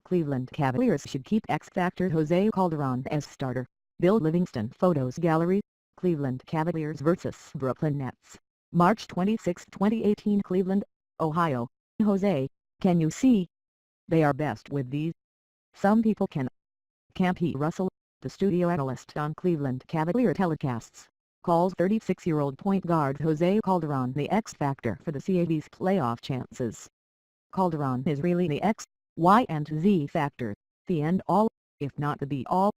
Cleveland Cavaliers should keep X-Factor Jose Calderon as starter. Bill Livingston Photos Gallery, Cleveland Cavaliers vs. Brooklyn Nets. March 26, 2018 Cleveland, Ohio. Jose, can you see? They are best with these. Some people can. Can't he? Russell, the studio analyst on Cleveland Cavalier telecasts, calls 36-year-old point guard Jose Calderon the X-Factor for the Cavs' playoff chances. Calderon is really the X, Y and Z factor, the end-all, if not the be-all.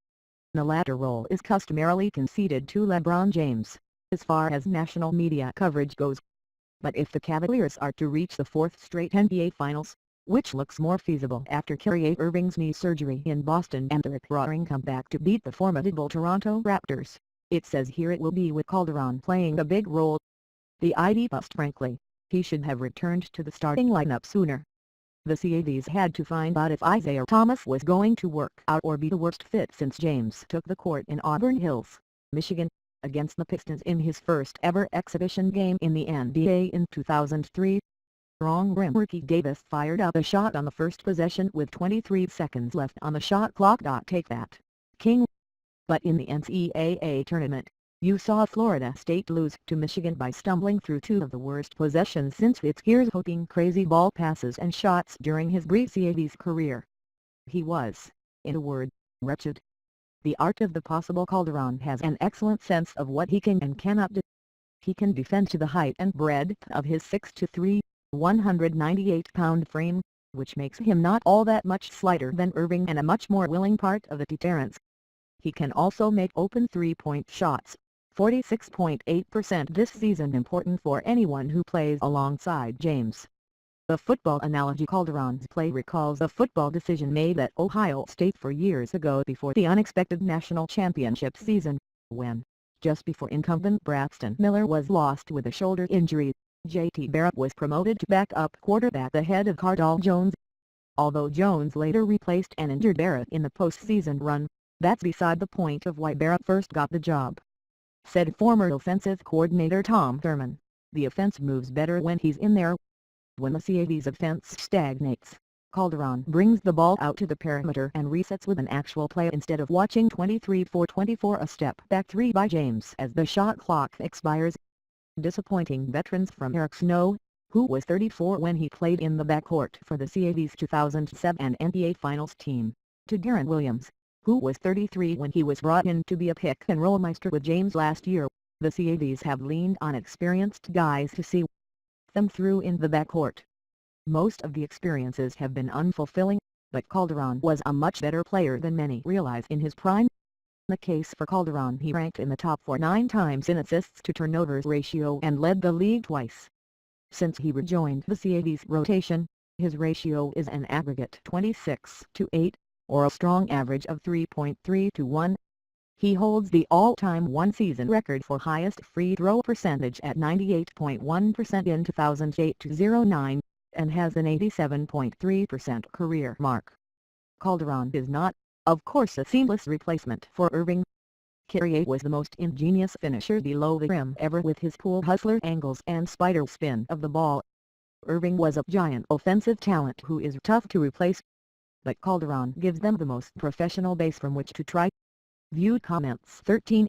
The latter role is customarily conceded to LeBron James, as far as national media coverage goes. But if the Cavaliers are to reach the fourth straight NBA Finals, which looks more feasible after Kyrie Irving's knee surgery in Boston and the rip-roaring comeback to beat the formidable Toronto Raptors, it says here it will be with Calderon playing a big role. The ID bust frankly, he should have returned to the starting lineup sooner. The Cavs had to find out if Isaiah Thomas was going to work out or be the worst fit since James took the court in Auburn Hills, Michigan, against the Pistons in his first ever exhibition game in the NBA in 2003. Strong rim Ricky Davis fired up a shot on the first possession with 23 seconds left on the shot clock. Take that, King. But in the NCAA tournament, you saw Florida State lose to Michigan by stumbling through two of the worst possessions since its gears hooking crazy ball passes and shots during his brief Cavs career. He was, in a word, wretched. The art of the possible. Calderon has an excellent sense of what he can and cannot do. He can defend to the height and breadth of his 6'3", 198-pound frame, which makes him not all that much slighter than Irving and a much more willing part of the deterrence. He can also make open three-point shots, 46.8% this season, important for anyone who plays alongside James. The football analogy Calderon's play recalls a football decision made at Ohio State 4 years ago before the unexpected national championship season, when, just before incumbent Braxton Miller was lost with a shoulder injury, J.T. Barrett was promoted to backup quarterback ahead of Cardale Jones. Although Jones later replaced an injured Barrett in the postseason run, that's beside the point of why Barrett first got the job. Said former offensive coordinator Tom Thurman, the offense moves better when he's in there. When the Cavs' offense stagnates, Calderon brings the ball out to the perimeter and resets with an actual play instead of watching 23-for-24 a step-back three by James as the shot clock expires. Disappointing veterans from Eric Snow, who was 34 when he played in the backcourt for the Cavs' 2007 NBA Finals team, to Deron Williams, who was 33 when he was brought in to be a pick-and-roll meister with James last year. The Cavs have leaned on experienced guys to see them through in the backcourt. Most of the experiences have been unfulfilling, but Calderon was a much better player than many realize in his prime. The case for Calderon: he ranked in the top 4 9 times in assists to turnovers ratio and led the league twice. Since he rejoined the Cavs rotation, his ratio is an aggregate 26-8, or a strong average of 3.3 to 1. He holds the all-time one-season record for highest free throw percentage at 98.1% in 2008-09, and has an 87.3% career mark. Calderon is not, of course, a seamless replacement for Irving. Kyrie was the most ingenious finisher below the rim ever with his pool hustler angles and spider spin of the ball. Irving was a giant offensive talent who is tough to replace. But Calderon gives them the most professional base from which to try. Viewed comments 13.